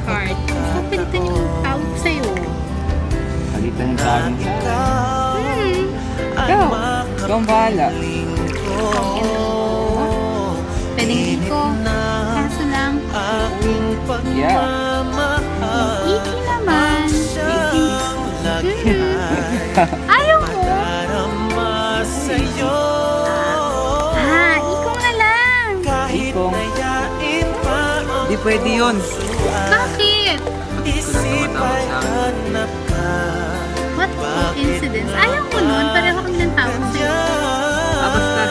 card. Gusto ko pilitan yung tawag sa'yo. Palitan yung tawag sa Hmm. ikaw. Ikaw ang bahala. Pwedeng Rico. Kaso lang, Yeah. Iki naman. Ayaw mo? Ikaw na lang. Ikong. Di pwede yun. Bakit? What coincidence? Ayaw mo nun? Pareho kami ng tawag sa'yo. Basta.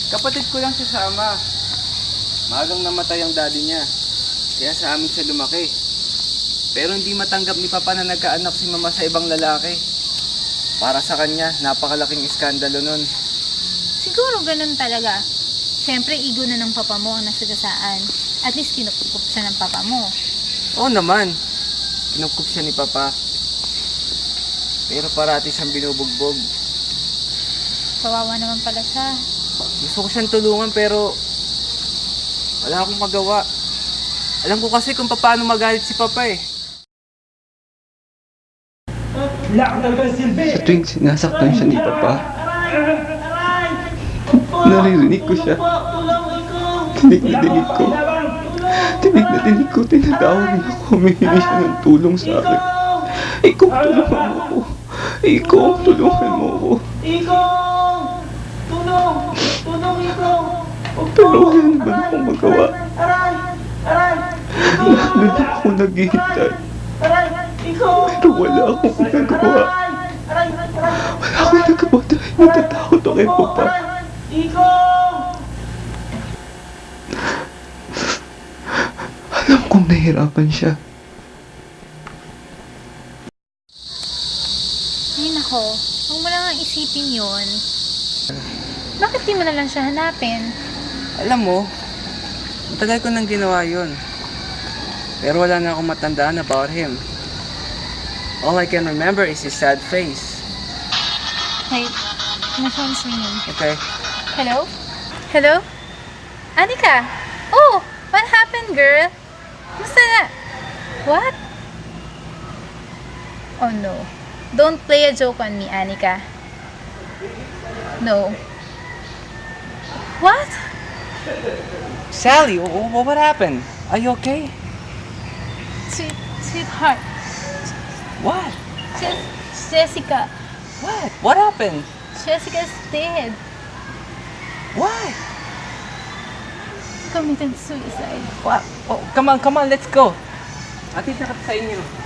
Kapatid ko lang siya sa ama. Magang namatay ang daddy niya. Kaya sa amin siya lumaki. Pero hindi matanggap ni Papa na nagkaanak si Mama sa ibang lalaki. Para sa kanya, napakalaking iskandalo nun. Siguro ganun talaga. Siyempre, ego na ng papa mo ang nasagasaan. At least kinukup siya ng papa mo. Oo naman. Kinukup siya ni Papa. Pero parati siyang binubugbog. Kawawa naman pala siya. Gusto ko siyang tulungan pero wala akong magawa. Alam ko kasi kung paano magalit si Papa eh. Sa tuwing sinasaktan siya ni Papa, naririnig ko siya. Tinig na dinig ko. Tinig na dinig ko. Tinatawag na ako. Humihingi siya ng tulong sa akin. Ikaw, tulungan mo ko. Ikaw, tulungan mo ko. Pero wala naman akong magawa. Lalo na ako naghihintay. Pero wala akong nagawa. Wala akong nagawa dahil natatakot ako kay Papa. Alam kong nahihirapan siya. Ay nako, huwag mo lang isipin yon. Bakit di mo na lang siya hanapin? Alam mo, matagal ko nang ginawa yun. Pero wala na akong matandaan about him. All I can remember is his sad face. Wait, my phone's ringing. Okay? Hello? Hello? Anika? Oh, what happened, girl? Musta na? What? Oh no. Don't play a joke on me, Anika. No. What? Sally, what happened? Are you okay? Sweetheart. What? Jessica. What? What happened? Jessica's dead. Why? Committed suicide. What? Oh, come on, let's go. Atid na kita sa inyo.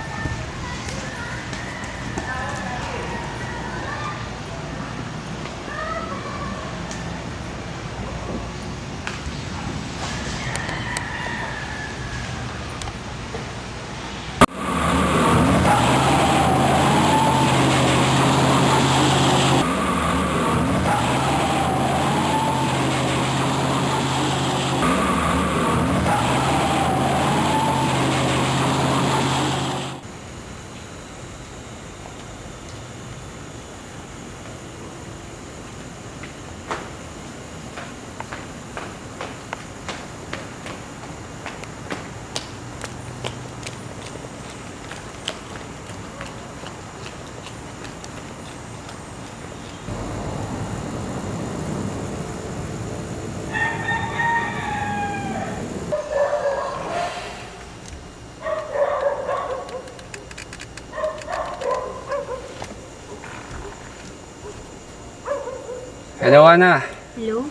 Hello, Ana. Hello?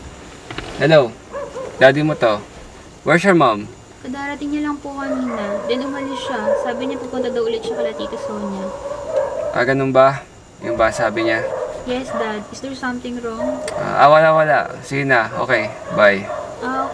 Hello. Daddy mo to. Where's your mom? Kadarating niya lang po kanina. Then umalis siya. Sabi niya pupunta daw ulit siya kala Tita Sonia. Ah, ganun ba? Yung ba sabi niya? Yes, Dad. Is there something wrong? Wala. Sige na. Okay, bye. Ah,